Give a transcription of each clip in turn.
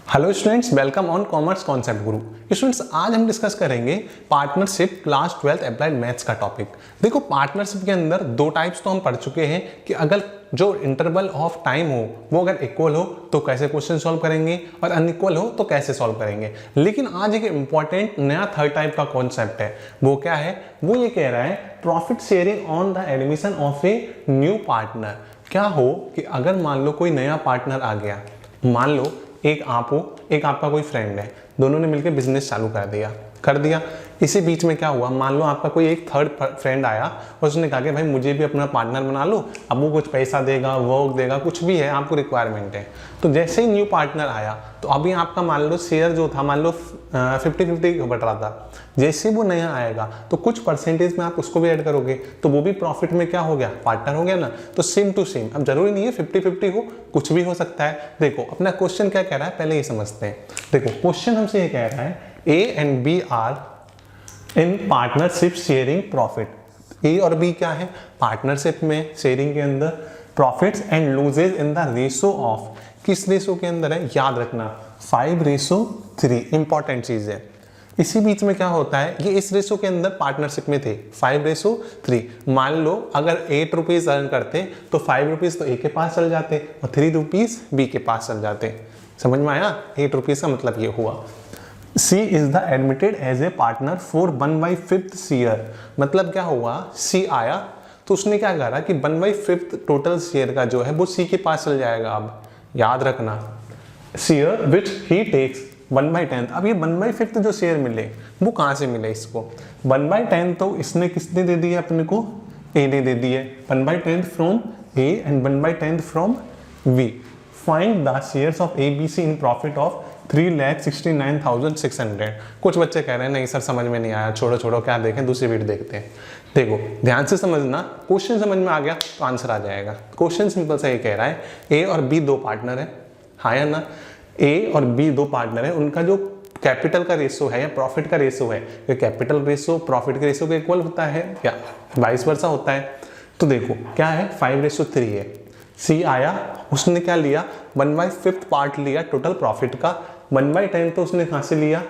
Hello students, welcome on commerce concept Guru. Students, आज हम discuss करेंगे पार्टनरशिप क्लास 12 अप्लाइड मैथ्स का topic. देखो, पार्टनरशिप के अंदर दो टाइप्स तो हम पढ़ चुके हैं कि अगर जो इंटरवल ऑफ टाइम हो वो अगर इक्वल हो तो कैसे क्वेश्चन सॉल्व करेंगे और अनइक्वल हो तो कैसे सॉल्व करेंगे। लेकिन आज एक इंपॉर्टेंट नया थर्ड टाइप का कॉन्सेप्ट है। वो क्या है? वो ये कह रहा है profit sharing on the admission of a new partner. क्या हो कि अगर मान लो कोई नया पार्टनर आ गया, मान लो एक आप हो, एक आपका कोई फ्रेंड है, दोनों ने मिलकर बिजनेस चालू कर दिया। इसी बीच में क्या हुआ, मान लो आपका कोई एक थर्ड फ्रेंड आया और उसने कहा कि भाई मुझे भी अपना पार्टनर बना लो। अब वो कुछ पैसा देगा, वर्क देगा, कुछ भी है, आपको रिक्वायरमेंट है। तो जैसे ही न्यू पार्टनर आया तो अभी आपका मान लो शेयर जो था, मान लो 50-50 बट रहा था। जैसे वो नया आएगा तो कुछ परसेंटेज में आप उसको भी ऐड करोगे तो वो भी प्रॉफिट में क्या हो गया, पार्टनर हो गया ना। तो सेम टू सेम, अब जरूरी नहीं है 50-50 हो, कुछ भी हो सकता है। देखो अपना क्वेश्चन क्या कह रहा है, पहले ये समझते हैं। देखो क्वेश्चन हमसे ये कह रहा है A and B are in partnership sharing profit. A और बी क्या है, पार्टनरशिप में शेयरिंग के अंदर profits and losses in the ratio of, किस रेशो के अंदर है, याद रखना 5:3। इंपॉर्टेंट चीज है। इसी बीच में क्या होता है, ये इस रेशो के अंदर पार्टनरशिप में थे 5:3। मान लो अगर 8 रुपीज अर्न करते तो 5 रुपीज तो ए के पास चल जाते और 3 रुपीज बी के पास चल जाते। समझ में आया? 8 रुपीज का मतलब ये हुआ। C is the admitted as a partner for 1/5 share. मतलब क्या हुआ, C आया तो उसने क्या करा कि 1/5 टोटल शेयर का जो है वो C के पास चल जाएगा। अब याद रखना, शेयर विच ही टेक्स 1/10। अब ये 1/5 जो शेयर मिले वो कहाँ से मिले इसको, 1/10 तो इसने किसने दे दिया अपने को, A ने दे दिए। 1/10 from A and 1/10 from B। Find the shares of ABC in profit of 3,69,600। कुछ बच्चे कह रहे हैं नहीं सर समझ में नहीं आया, छोड़ो क्या देखें, दूसरी वीडियो देखते हैं। देखो ध्यान से समझना, क्वेश्चन समझ में आ गया तो आंसर आ जाएगा। क्वेश्चन सिंपल सा ये कह रहा है ए और बी दो पार्टनर है, हाँ या ना। ए और बी दो पार्टनर है, उनका जो कैपिटल का रेशो है या प्रॉफिट का रेशो है, ये कैपिटल रेशो प्रॉफिट के रेशो के इक्वल होता है या वाइस वर्सा होता है। तो देखो क्या है, 5:3 है। सी आया, उसने क्या लिया, 1/5 पार्ट लिया टोटल प्रॉफिट का। 1/10 तो उसने कहाँ से लिया,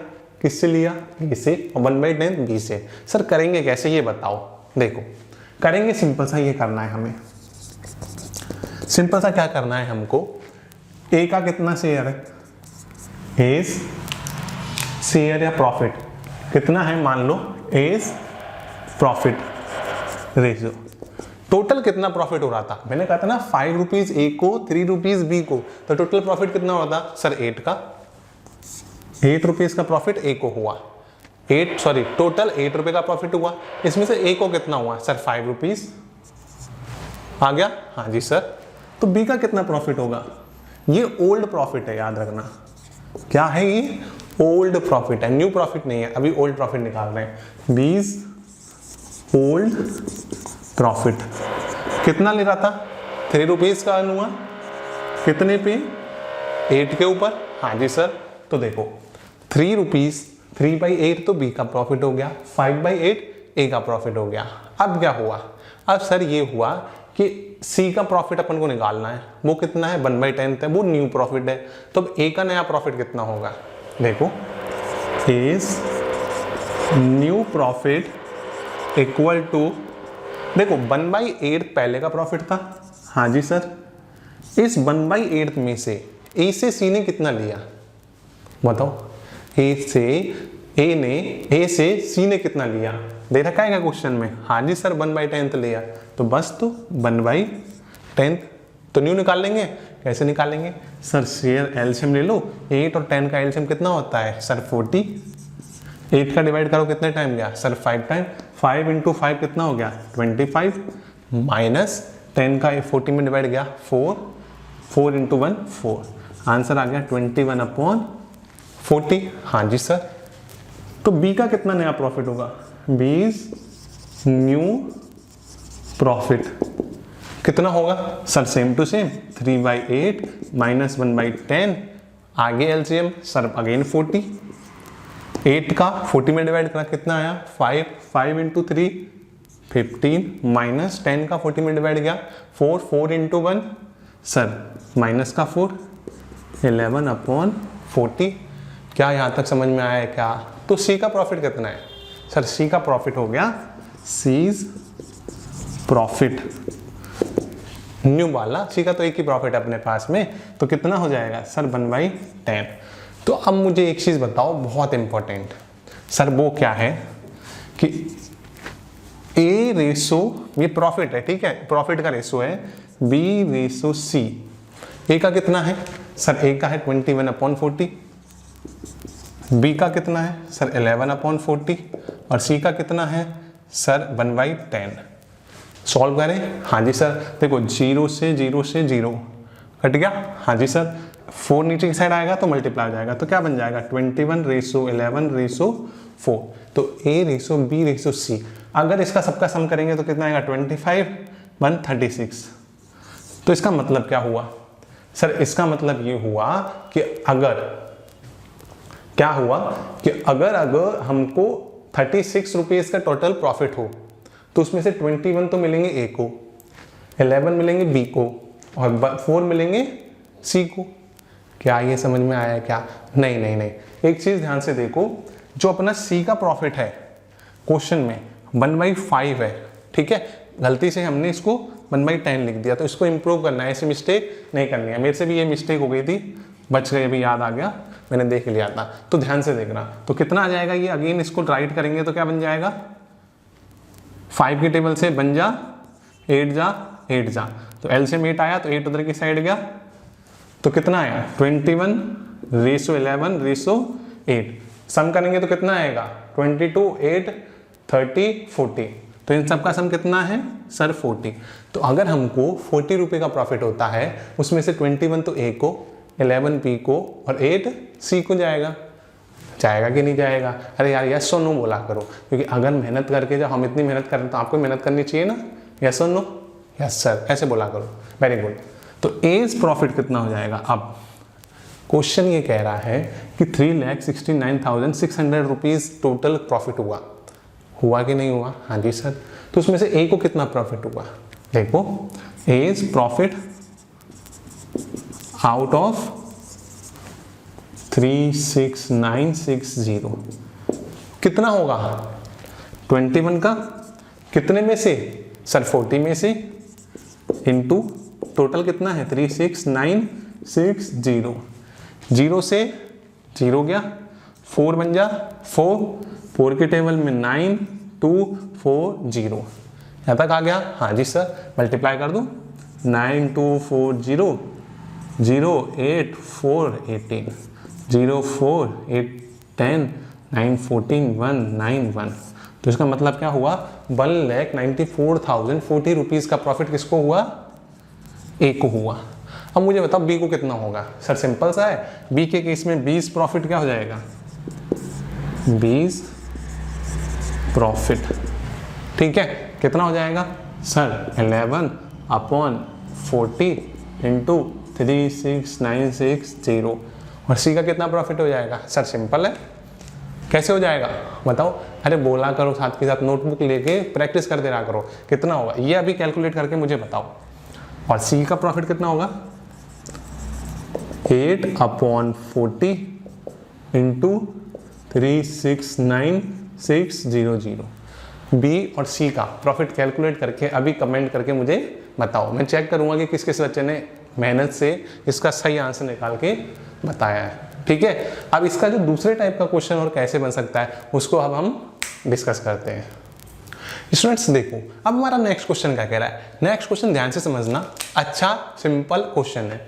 किससे लिया, ए से, और 1/10 बी से। सर करेंगे कैसे ये बताओ। देखो करेंगे सिंपल सा, ये करना है हमें, सिंपल सा क्या करना है हमको, ए का कितना शेयर है, एज शेयर या प्रॉफिट कितना है, मान लो एज प्रॉफिट रेशियो, टोटल कितना प्रॉफिट हो रहा था। मैंने कहा था ना 5 रुपीज ए को, 3 रुपीज बी को, तो टोटल प्रॉफिट कितना हो रहा था सर 8 रुपीज का प्रॉफिट ए को हुआ। टोटल 8 रुपए का प्रॉफिट हुआ। इसमें से ए को कितना हुआ सर 5 रुपीज आ गया, हाँ जी सर। तो बी का कितना प्रॉफिट होगा, ये ओल्ड प्रॉफिट है, याद रखना क्या है, ये ओल्ड प्रॉफिट है, न्यू प्रॉफिट नहीं है। अभी ओल्ड प्रॉफिट निकाल रहे हैं, बीज ओल्ड प्रॉफिट कितना ले रहा था, 3 रुपीज का अर्न हुआ, कितने पे, 8 के ऊपर, हाँ जी सर। तो देखो 3 रुपीज, 3/8 तो बी का प्रॉफिट हो गया, 5/8 ए का प्रॉफिट हो गया। अब क्या हुआ, अब सर ये हुआ कि सी का प्रॉफिट अपन को निकालना है, वो कितना है 1/10 है, वो न्यू प्रॉफिट है। तो अब ए का नया प्रॉफिट कितना होगा, देखो is new profit equal to, देखो 1/8 पहले का प्रॉफिट था, हाँ जी सर। इस 1/8 में से ए से सी ने कितना लिया बताओ, ए से सी ने कितना लिया, दे रखा है क्या क्वेश्चन में, हाँ जी सर 1/10 लिया। तो बस तो 1/10 तो न्यू निकाल लेंगे। कैसे निकालेंगे सर, शेयर एलसीएम ले लो, 8 और 10 का एलसीएम कितना होता है सर 40। 8 का डिवाइड करो कितने टाइम गया सर 5 टाइम, 5 × 5 कितना हो गया 25, माइनस 10 का 40 में डिवाइड गया 4 × 1 4, आंसर आ गया 21/40, हाँ जी सर। तो बी का कितना नया प्रॉफिट होगा, बीज न्यू प्रॉफिट कितना होगा sir, same to same 3/8 minus 1/10, आगे एलसीएम सर अगेन 40, 8 का 40 में डिवाइड करा कितना आया 5 × 3 15, माइनस 10 का 40 में डिवाइड गया 4 × 1 सर माइनस का 4, 11/40 40। क्या यहाँ तक समझ में आया है क्या? तो सी का प्रॉफिट कितना है सर? सी का प्रॉफिट हो गया, सीज प्रॉफिट न्यू वाला, सी का तो एक ही प्रॉफिट है अपने पास में, तो कितना हो जाएगा सर? 1/10। तो अब मुझे एक चीज बताओ बहुत इंपॉर्टेंट सर, वो क्या है कि ए रेशो, ये प्रॉफिट है ठीक है, प्रॉफिट का रेशो है, बी रेशो सी। ए का कितना है सर? ए का है 21/40, बी का कितना है सर? 11/40, और सी का कितना है सर? 1/10। सॉल्व करें? हाँ जी सर। देखो 0 से 0 कट गया, हाँ जी सर। 4 नीचे की साइड आएगा तो मल्टीप्लाई हो जाएगा, तो क्या बन जाएगा? 21/11/4। तो ए रेशो बी रेशो सी, अगर इसका सबका सम करेंगे तो कितना आएगा? 25/136। तो इसका मतलब क्या हुआ सर? इसका मतलब ये हुआ कि अगर क्या हुआ कि अगर हमको 36 रुपीज का टोटल प्रॉफिट हो तो उसमें से 21 तो मिलेंगे ए को, 11 मिलेंगे बी को, और 4 मिलेंगे सी को। क्या ये समझ में आया क्या? नहीं नहीं नहीं, एक चीज ध्यान से देखो, जो अपना सी का प्रॉफिट है क्वेश्चन में 1/5 है, ठीक है, गलती से हमने इसको 1/10 लिख दिया, तो इसको इंप्रूव करना है, ऐसी मिस्टेक नहीं करनी है। मेरे से भी ये मिस्टेक हो गई थी, बच गई, अभी याद आ गया, मैंने देख लिया था। तो ध्यान से देखना, तो कितना आ जाएगा ये? अगेन इसको राइट करेंगे तो क्या बन जाएगा? 5 की टेबल से बन जा 8 जा, तो एलसीएम 8 आया तो 8 उधर की साइड गया, तो कितना आया? 21/11/8। सम करेंगे तो कितना आएगा? 22, 8, 30, 40। तो इन सब का सम कितना है सर? 40। तो अगर हमको 40 रुपये का प्रॉफिट होता है, उसमें से 21 तो ए को, 11 बी को, और 8 सी को जाएगा कि नहीं जाएगा? अरे यार यस और नो बोला करो, क्योंकि अगर मेहनत करके, जब हम इतनी मेहनत करें तो आपको मेहनत करनी चाहिए ना। यस और नो? यस सर, ऐसे बोला करो। Very good. तो एज प्रॉफिट कितना हो जाएगा? अब क्वेश्चन ये कह रहा है कि 3,69,600 रुपीज टोटल प्रॉफिट हुआ कि नहीं हुआ? हाँ जी सर। तो उसमें से ए को कितना प्रॉफिट हुआ? देखो, एज प्रॉफिट आउट ऑफ 36960 कितना होगा? 21 का कितने में से सर? 40 में से, इंटू टोटल कितना है? 36960। 0 से 0 गया, 4 बन जा 4 की टेबल में 9240। यहाँ तक आ गया? हाँ जी सर। मल्टीप्लाई कर दो, 9240 08418 04 8 10 9 14 191। तो इसका मतलब क्या हुआ? 1,94,040 रुपीज का प्रॉफिट किसको हुआ? ए को हुआ। अब मुझे बताओ बी को कितना होगा? सर सिंपल सा है, बी के केस में 20 प्रॉफिट क्या हो जाएगा? 20 प्रॉफिट, ठीक है, कितना हो जाएगा सर? 11/40 इंटू 36960। और सी का कितना प्रॉफिट हो जाएगा? सर सिंपल है, कैसे हो जाएगा बताओ? अरे बोला करो, साथ के साथ नोटबुक लेके प्रैक्टिस करते रहा करो। कितना होगा ये अभी कैलकुलेट करके मुझे बताओ। और सी का प्रॉफिट कितना होगा? 8/40 इंटू 369,600। बी और सी का प्रॉफिट कैलकुलेट करके अभी कमेंट करके मुझे बताओ। मैं चेक करूंगा कि किस किस बच्चे ने मेहनत से इसका सही आंसर निकाल के बताया है, ठीक है। अब इसका जो दूसरे टाइप का क्वेश्चन और कैसे बन सकता है उसको अब हम डिस्कस करते हैं। स्टूडेंट्स देखो, अब हमारा नेक्स्ट क्वेश्चन क्या कह रहा है। नेक्स्ट क्वेश्चन ध्यान से समझना, अच्छा सिंपल क्वेश्चन है।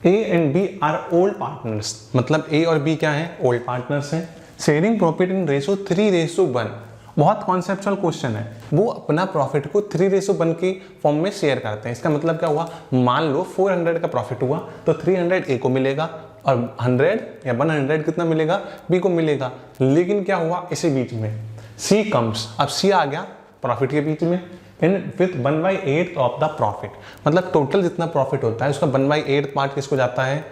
A and B are old partners, मतलब ए और बी क्या है? ओल्ड पार्टनर्स हैं। Sharing profit in ratio 3:1। बहुत कॉन्सेप्चुअल क्वेश्चन है। वो अपना प्रॉफिट को 3:1 की फॉर्म में शेयर करते हैं। इसका मतलब क्या हुआ? मान लो 400 का प्रॉफिट हुआ तो 300 ए को मिलेगा और 100 या 100 कितना मिलेगा? बी को मिलेगा। लेकिन क्या हुआ इसी बीच में? सी कम्स, अब सी आ गया प्रॉफिट के बीच में, इन विथ 1/8 ऑफ द प्रॉफिट। मतलब टोटल जितना प्रॉफिट होता है उसका 1/8 पार्ट किसको जाता है?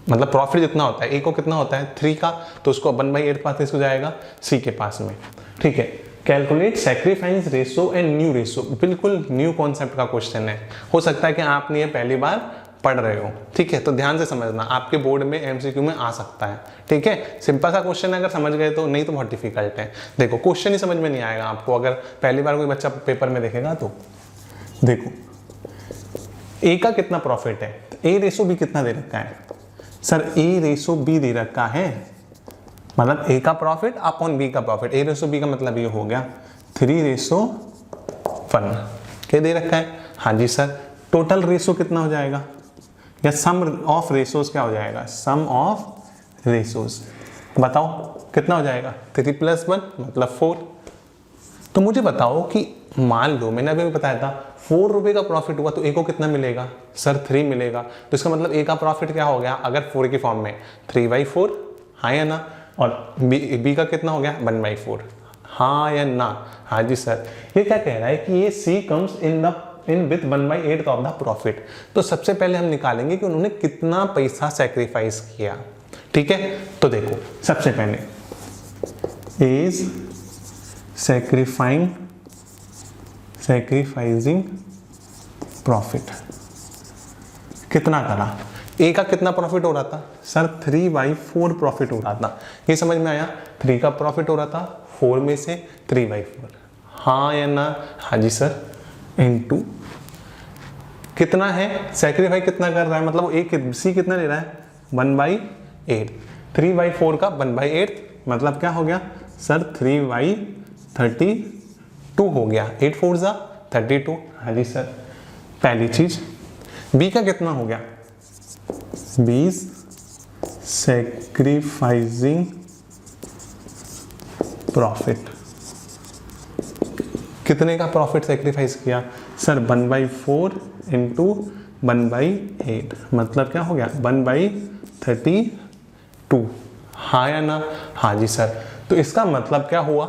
मतलब प्रॉफिट जितना होता है, ए को कितना होता है? 3 का, तो उसको 1/8 पार्ट किसको जाएगा? सी के पास में, ठीक है। Calculate sacrifice ratio and new ratio, बिल्कुल न्यू कॉन्सेप्ट का क्वेश्चन है। हो सकता है कि आपने ये पहली बार पढ़ रहे हो, ठीक है। तो ध्यान से समझना, आपके बोर्ड में एमसीक्यू में आ सकता है, ठीक है। सिंपल सा क्वेश्चन है, अगर समझ गए तो, नहीं तो बहुत डिफिकल्ट है। देखो क्वेश्चन ही समझ में नहीं आएगा आपको अगर पहली बार कोई बच्चा पेपर में देखेगा तो। देखो ए का कितना प्रॉफिट है, ए रेशो बी कितना दे रखा है सर, ए रेशो बी दे रखा है, मतलब ए का प्रॉफिट अपॉन बी का प्रॉफिट। ए रेशो बी का मतलब ये हो गया 3:1 क्या दे रखा है। हाँ जी सर, टोटल रेशो कितना हो जाएगा, या सम ऑफ रेशोज क्या हो जाएगा, सम ऑफ रेशोज बताओ कितना हो जाएगा, 3 + 1 मतलब 4। तो मुझे बताओ कि मान लो मैंने अभी बताया था 4 रुपए का प्रॉफिट हुआ तो ए को कितना मिलेगा सर, 3 मिलेगा। तो इसका मतलब ए का प्रॉफिट क्या हो गया अगर 4 की फॉर्म में, 3/4, हाँ या ना। और बी का कितना हो गया 1/4, हाँ या ना। हाँ जी सर, ये क्या कह रहा है कि ये C comes in with 1/8 of the profit. तो सबसे पहले हम निकालेंगे कि उन्होंने कितना पैसा सैक्रिफाइस किया, ठीक है। तो देखो सबसे पहले इज सैक्रिफाइसिंग प्रॉफिट कितना करा, ए का कितना प्रॉफिट हो रहा था सर, 3/4 प्रॉफिट हो रहा था। ये समझ में आया, 3 का प्रॉफिट हो रहा था, 4 में से 3/4, हाँ या ना। हाँ जी सर, इनटू कितना है, सैक्रिफाई कितना कर रहा है, मतलब ए सी कितना ले रहा है 1/8, 3/4 का 1/8 मतलब क्या हो गया सर 3/32 हो गया, 8 4 जा 32। हाँ जी सर, पहली चीज। बी का कितना हो गया, बी सैक्रिफाइसिंग प्रॉफिट, कितने का प्रॉफिट सैक्रिफाइस किया सर 1/4 इंटू 1/8 मतलब क्या हो गया 1/32, हाँ या ना। हाँ जी सर, तो इसका मतलब क्या हुआ,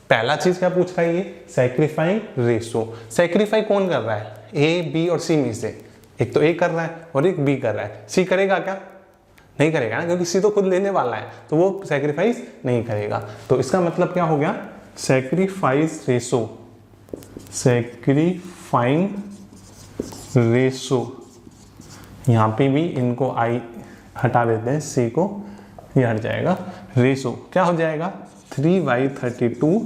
पहला चीज क्या पूछ रहा है ये, सैक्रिफाइंग रेशो। सैक्रिफाई कौन कर रहा है, ए बी और सी में से, एक तो ए कर रहा है और एक बी कर रहा है। सी करेगा क्या, नहीं करेगा ना, क्योंकि सी तो खुद लेने वाला है, तो वो सैक्रिफाइस नहीं करेगा। तो इसका मतलब क्या हो गया, सैक्रिफाइस रेशो, सैक्रिफाइंग रेशो, यहाँ पे भी इनको आई हटा देते हैं, सी को ये हट जाएगा, रेशो क्या हो जाएगा 3/32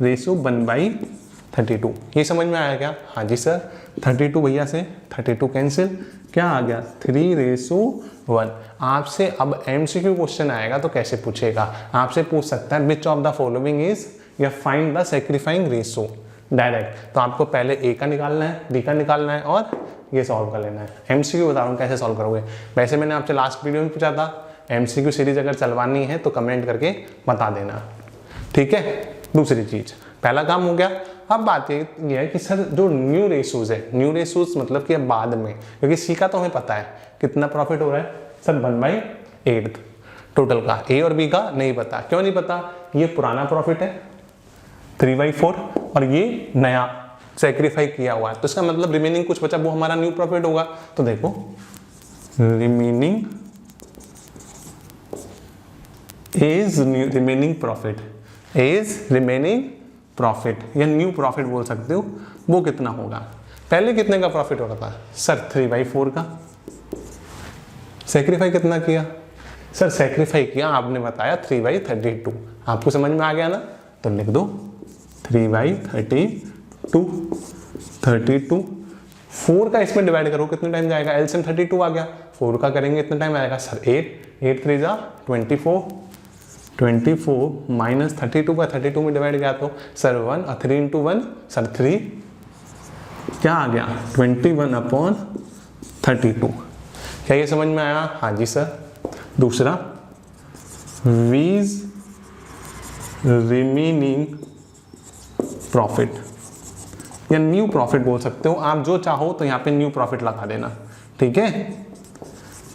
रेशो 1/32। ये समझ में आया क्या, हाँ जी सर। 32 भैया से 32 कैंसिल, क्या आ गया 3:1। आपसे अब एमसीक्यू क्वेश्चन आएगा तो कैसे पूछेगा, आपसे पूछ सकता है which of the following is, या फाइंड द सैक्रिफाइंग रेशो डायरेक्ट। तो आपको पहले ए का निकालना है, बी का निकालना है और ये सॉल्व कर लेना है। एमसीक्यू बता रहा हूँ कैसे सॉल्व करोगे। वैसे मैंने आपसे लास्ट वीडियो में पूछा था, एमसीक्यू सीरीज अगर चलवानी है तो कमेंट करके बता देना, ठीक है। दूसरी चीज, पहला काम हो गया। अब बात ये है कि सर जो न्यू रेशोज है, न्यू रेशोज मतलब कि अब बाद में, क्योंकि सी का तो हमें पता है कितना प्रॉफिट हो रहा है सर 1/8 टोटल का, ए और बी का नहीं पता। क्यों नहीं पता, ये पुराना प्रॉफिट है 3/4 और ये नया सैक्रिफाई किया हुआ है, तो इसका मतलब रिमेनिंग कुछ बचा वो हमारा न्यू प्रॉफिट होगा। तो देखो remaining is remaining profit, is remaining profit या न्यू प्रॉफिट बोल सकते हो, वो कितना होगा। पहले कितने का प्रॉफिट हो रहा था सर 3/4 का, सैक्रिफाई कितना किया सर, सैक्रिफाई किया आपने बताया 3/32। आपको समझ में आ गया ना, तो लिख दो 3/32, 32 4 का इसमें डिवाइड करो कितने टाइम जाएगा, एलसीएम 32 आ गया, 4 का करेंगे इतना टाइम आएगा सर 8 3 जा 24 माइनस 32 का 32 में डिवाइड किया तो सर 1 और 3 इंटू 1 सर 3, क्या आ गया 21/32। क्या ये समझ में आया, हाँ जी सर। दूसरा, वीज रिमेनिंग प्रॉफिट या न्यू प्रॉफिट बोल सकते हो आप, जो चाहो तो यहाँ पे न्यू प्रॉफिट लगा देना, ठीक है,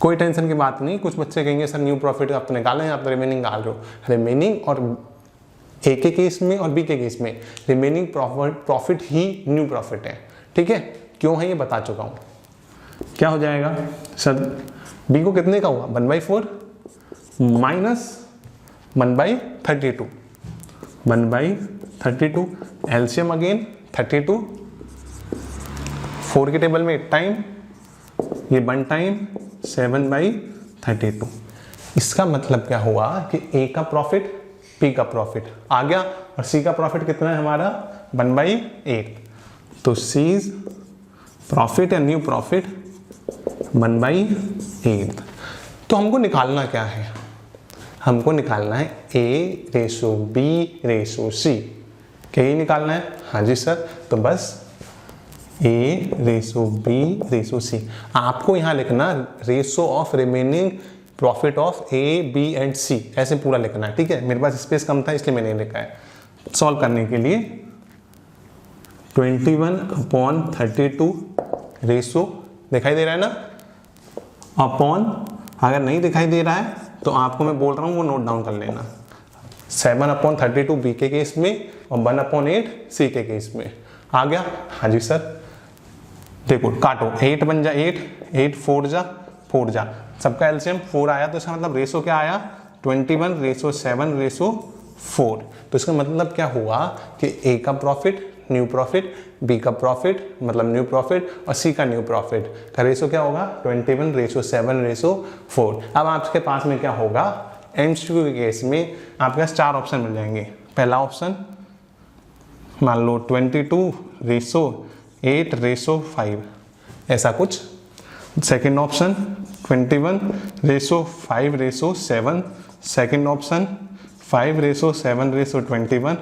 कोई टेंशन की बात नहीं। कुछ बच्चे कहेंगे सर न्यू प्रॉफिट आप तो निकालें, आप तो रिमेनिंग निकाल रहे हो। रिमेनिंग और ए के केस में और बी के केस में रिमेनिंग प्रॉफिट ही न्यू प्रॉफिट है, ठीक है। क्यों है ये बता चुका हूँ। क्या हो जाएगा सर, बी को कितने का हुआ 1/4 माइनस 1/32, 1/32 एलसीएम अगेन 32, 4 के टेबल में 8 टाइम ये 1 टाइम 7/32। इसका मतलब क्या हुआ कि ए का प्रॉफिट, पी का प्रॉफिट आ गया और सी का प्रॉफिट कितना है हमारा 1/8। तो सी प्रॉफिट या न्यू प्रॉफिट 1/8। तो हमको निकालना क्या है, हमको निकालना है A ratio B ratio C. क्या ही निकालना है? हाँ जी सर, तो बस A ratio B ratio C. आपको यहाँ लिखना ratio of remaining profit of A B and C, ऐसे पूरा लिखना है, ठीक है। मेरे पास स्पेस कम था इसलिए मैंने लिखा है। सॉल्व करने के लिए 21/32 रेशो दिखाई दे रहा है ना, अपॉन, अगर नहीं दिखाई दे रहा है तो आपको मैं बोल रहा हूँ वो नोट डाउन कर लेना। 7/32 बी के केस में और 1/8 सी के केस में आ गया। हाँ जी सर, देखो काटो, 8 बन जा 8, 8 4 जा 4 जा, सबका एलसीएम 4 आया, तो इसका मतलब रेशो क्या आया 21:7:4। तो इसका मतलब क्या हुआ कि ए का प्रॉफिट न्यू प्रॉफिट, बी का प्रॉफिट मतलब न्यू प्रॉफिट और सी का न्यू प्रॉफिट का रेशो क्या होगा 21:7:4। अब आपके पास में क्या होगा, एमसीक्यू के केस में आपके पास 4 ऑप्शन मिल जाएंगे। पहला ऑप्शन मान लो 22:8:5 ऐसा कुछ। Second option 21:5:7। Second option 5:7:21।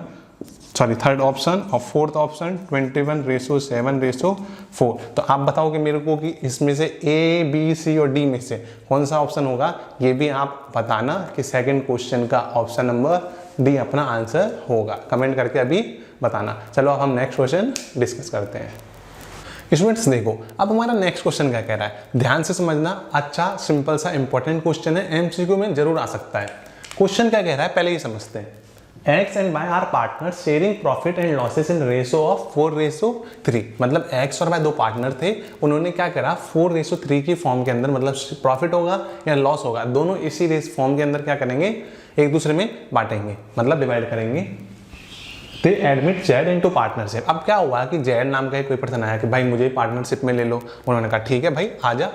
Sorry third option, और फोर्थ ऑप्शन 21:7:4। तो आप बताओगे मेरे को कि इसमें से ए बी सी और डी में से कौन सा ऑप्शन होगा, ये भी आप बताना कि सेकंड क्वेश्चन का ऑप्शन नंबर डी अपना आंसर होगा। कमेंट करके अभी बताना। चलो अब हम नेक्स्ट क्वेश्चन डिस्कस करते हैं। स्टूडेंट्स देखो, अब हमारा नेक्स्ट क्वेश्चन क्या कह रहा है, ध्यान से समझना। अच्छा सिंपल सा इंपॉर्टेंट क्वेश्चन है, एमसीक्यू में जरूर आ सकता है। क्वेश्चन क्या कह रहा है पहले ही समझते हैं। X and Y are partners sharing profit and losses in ratio of 4:3। मतलब X और Y दो पार्टनर थे, उन्होंने क्या करा 4:3 की फॉर्म के अंदर, मतलब प्रॉफिट होगा या लॉस होगा दोनों इसी फॉर्म के अंदर क्या करेंगे, एक दूसरे में बांटेंगे, मतलब डिवाइड करेंगे। दे एडमिट जेड इनटू पार्टनरशिप। अब क्या हुआ कि जेड नाम का कोई पर्सन आया कि भाई मुझे पार्टनरशिप में ले लो, उन्होंने कहा ठीक है भाई आजा।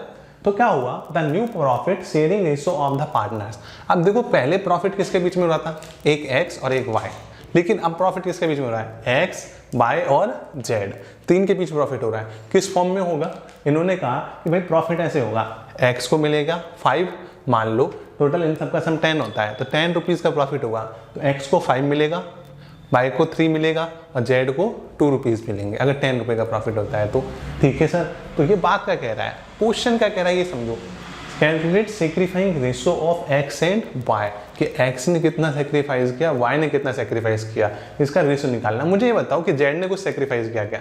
तो क्या हुआ, the new profit sharing ratio of the partners. अब देखो पहले प्रॉफिट किसके बीच में हो रहा था, एक एक्स और एक वाई, लेकिन अब प्रॉफिट किसके बीच में हो रहा है, एक्स वाई और जेड, तीन के बीच प्रॉफिट हो रहा है। किस फॉर्म में होगा, इन्होंने कहा कि भाई प्रॉफिट ऐसे होगा, एक्स को मिलेगा 5, मान लो टोटल इन सबका सम 10 होता है, तो 10 रुपीज़ का प्रॉफिट होगा, तो एक्स को 5 मिलेगा, वाई को 3 मिलेगा और जेड को 2 रुपीज़ मिलेंगे, अगर 10 रुपये का प्रॉफिट होता है तो। ठीक है सर, तो ये बात क्या कह रहा है, क्वेश्चन क्या कह रहा है ये समझो। Calculate sacrificing ratio of X and Y, कि एक्स ने कितना सेक्रीफाइस किया, वाई ने कितना सेक्रीफाइस किया, इसका रेशो निकालना। मुझे ये बताओ कि जेड ने कुछ सेक्रीफाइस किया क्या,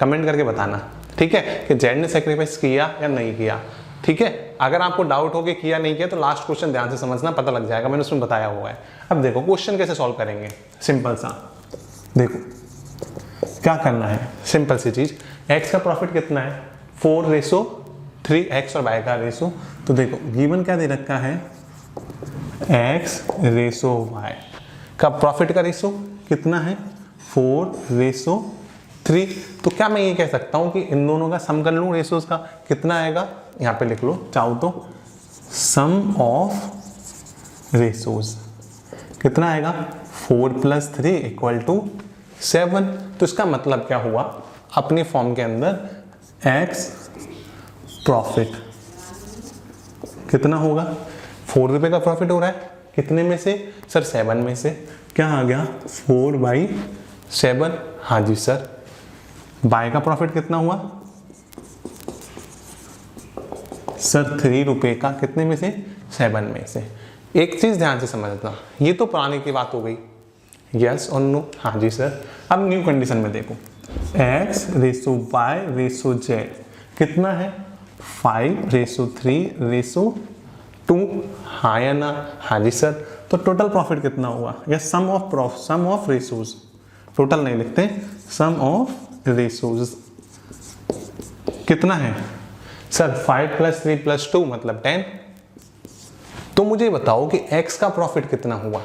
कमेंट करके बताना, ठीक है, कि जेड ने सेक्रीफाइस किया या नहीं किया। ठीक है, अगर आपको डाउट हो कि किया नहीं किया तो लास्ट क्वेश्चन ध्यान से समझना, पता लग जाएगा, मैंने उसमें बताया हुआ है। अब देखो क्वेश्चन कैसे सॉल्व करेंगे, सिंपल सा देखो क्या करना है, सिंपल सी चीज, एक्स का प्रॉफिट कितना है 4:3, एक्स और वाई का रेशो। तो देखो गिवन क्या दे रखा है, एक्स रेशो वाई का प्रॉफिट का रेशो कितना है 4:3। तो क्या मैं ये कह सकता हूँ कि इन दोनों का सम कर लूँ, रेशोज का कितना आएगा, यहाँ पे लिख लो चाहो तो, सम ऑफ रेशोज कितना आएगा 4 + 3 = 7। तो इसका मतलब क्या हुआ, अपने फॉर्म के अंदर एक्स प्रॉफिट कितना होगा, 4 रुपये का प्रॉफिट हो रहा है, कितने में से सर 7 में से, क्या आ गया 4/7। हाँ जी सर, बाय का प्रॉफिट कितना हुआ सर 3 रुपये का, कितने में से 7 में से। एक चीज ध्यान से समझना, ये तो पुराने की बात हो गई, यस और नो। हाँ जी सर, अब न्यू कंडीशन में देखो, X ratio Y ratio Z कितना है 5:3:2। हाँ या ना, हाँ जी सर। तो टोटल प्रॉफिट कितना हुआ, या सम ऑफ रेशोज, टोटल नहीं लिखते, सम ऑफ रेशोज कितना है सर 5 + 3 + 2 मतलब 10। तो मुझे बताओ कि x का प्रॉफिट कितना हुआ,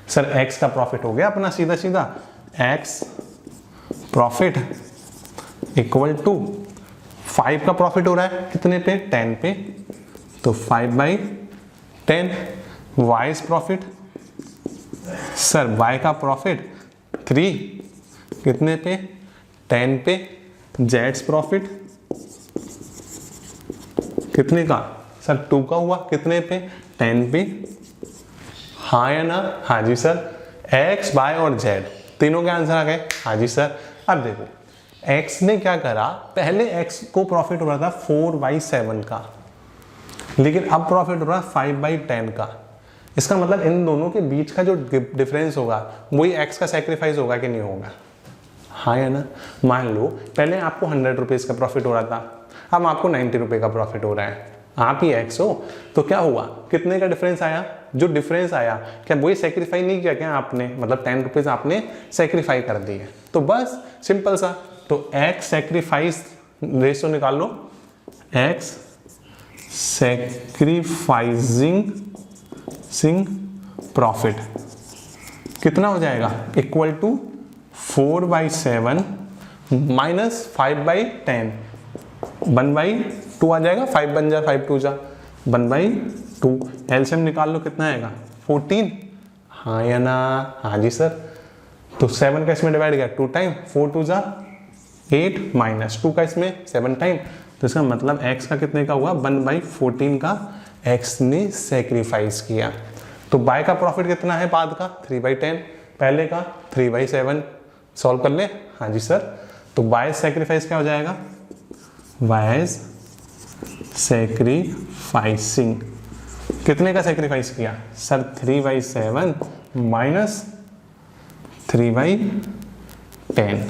सर x का प्रॉफिट हो गया अपना सीधा सीधा x प्रॉफिट = 5 का प्रॉफिट हो रहा है कितने पे, 10 पे, तो 5/10। y is profit, sir y का प्रॉफिट 3 कितने पे, 10 पे। z प्रॉफिट कितने का, सर 2 का हुआ कितने पे, 10 पे। हाँ या ना, हाँ जी सर। x, y और z तीनों के आंसर आ गए, हाँ जी सर। अब देखो x ने क्या करा, पहले x को प्रॉफिट हो रहा था 4/7 का, लेकिन अब प्रॉफिट हो रहा है 5/10 का। इसका मतलब इन दोनों के बीच का जो डिफरेंस होगा वही x का सेक्रीफाइस होगा कि नहीं होगा, हाँ या ना। मान लो पहले आपको 100 रुपीज़ का प्रॉफिट हो रहा था, अब आपको 90 रुपये का प्रॉफिट हो रहा है, आप ही x हो, तो क्या हुआ, कितने का डिफरेंस आया, जो डिफरेंस आया क्या वही सेक्रीफाई नहीं किया क्या आपने, मतलब 10 रुपीज़ आपने सेक्रीफाई कर दिए, तो बस सिंपल सा। तो x सेक्रीफाइस रेशो निकाल लो, x सेक्रीफाइसिंग प्रॉफिट कितना हो जाएगा, इक्वल टू 4/7 माइनस 5/10, 1/2 आ जाएगा, 5 बन जाए, 5 2 जा 1/2। एलसीएम निकाल लो कितना आएगा, 14, हाँ या ना, हाँ जी सर। तो 7 का इसमें डिवाइड किया 2 टाइम, 4 2 जा 8 माइनस 2 का इसमें 7 टाइम, तो इसका मतलब x का कितने का हुआ, 1/14 का x ने सेक्रीफाइस किया। तो y का प्रॉफिट कितना है बाद का, 3/10, पहले का 3/7। सॉल्व कर ले, हाँ जी सर। तो y सेक्रीफाइस क्या हो जाएगा, y सेक्रीफाइसिंग कितने का सेक्रीफाइस किया, सर 3/7 माइनस 3/10,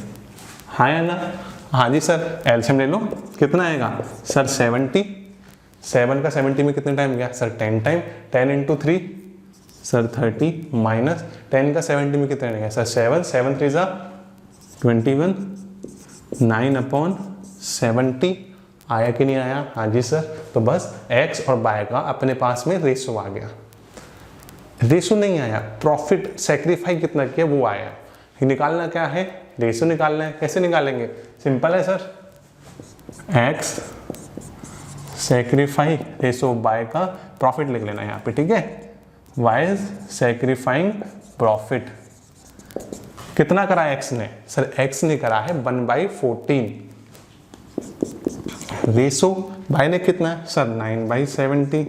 हाँ या ना, हाँ जी सर। एलसीएम ले लो कितना आएगा, सर 70, 7 का 70 में कितने टाइम गया, sir 10 time, 10 into 3 sir 30 minus 10 का 70 में कितने गया, सर 7, 7 3 जा 21, 9/70 आया कि नहीं आया, हाँ जी सर। तो बस x और y का अपने पास में रेशो आ गया, रेशो नहीं आया, प्रॉफिट सेक्रीफाई कितना किया वो आया। निकालना क्या है, रेशो निकालना है, कैसे निकालेंगे, सिंपल है sir, x sacrifice ratio y का प्रॉफिट लिख लेना यहाँ पे, ठीक है। y इज सेक्रीफाइंग प्रॉफिट कितना करा x ने, सर x ने करा है 1/14, रेशो y ने कितना, सर 9/70,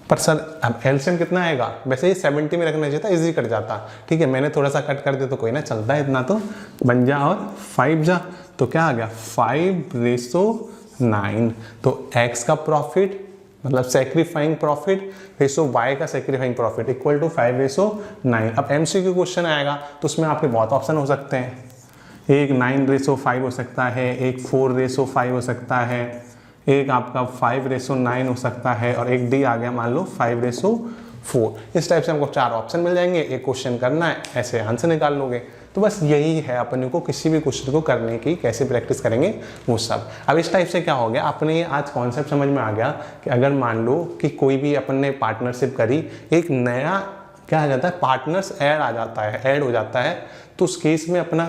पर सर अब एलसीएम कितना आएगा, वैसे ही 70 में रखना चाहिए था, इजी कट जाता, ठीक है, मैंने थोड़ा सा कट कर दिया तो कोई ना, चलता है इतना, तो बन जा और 5 जा, तो क्या आ गया 5/9। तो x का प्रॉफिट मतलब सेक्रीफाइंग प्रॉफिट रेशो y का सेक्रीफाइंग प्रॉफिट इक्वल टू 5/9। अब एमसीक्यू क्वेश्चन आएगा तो उसमें आपके बहुत ऑप्शन हो सकते हैं, एक 9/5 हो सकता है, एक 4/5 हो सकता है, एक आपका 5/9 हो सकता है, और एक डी आ गया मान लो 5/4। इस टाइप से हमको 4 ऑप्शन मिल जाएंगे, एक क्वेश्चन करना है, ऐसे आंसर निकाल लोगे। तो बस यही है अपने को किसी भी क्वेश्चन को करने की, कैसे प्रैक्टिस करेंगे वो सब। अब इस टाइप से क्या हो गया, अपने आज कॉन्सेप्ट समझ में आ गया कि अगर मान लो कि कोई भी अपन ने पार्टनरशिप करी, एक नया क्या आ जाता है, पार्टनर्स ऐड आ जाता है, ऐड हो जाता है, तो उस केस में अपना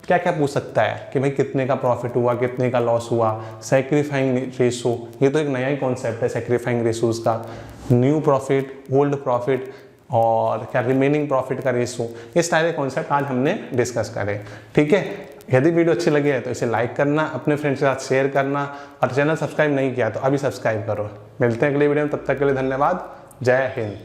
क्या क्या पूछ सकता है कि भाई कितने का प्रॉफिट हुआ, कितने का लॉस हुआ, सेक्रीफाइंग रेशो, ये तो एक नया ही कॉन्सेप्ट है सेक्रीफाइंग रेशोज का, न्यू प्रॉफिट, ओल्ड प्रॉफिट, और क्या रिमेनिंग प्रॉफिट का रेशो, इस सारे कॉन्सेप्ट आज हमने डिस्कस करे, ठीक है। यदि वीडियो अच्छी लगी है तो इसे लाइक करना, अपने फ्रेंड्स के साथ शेयर करना, और चैनल सब्सक्राइब नहीं किया तो अभी सब्सक्राइब करो। मिलते हैं अगले वीडियो में, तब तक के लिए धन्यवाद, जय हिंद।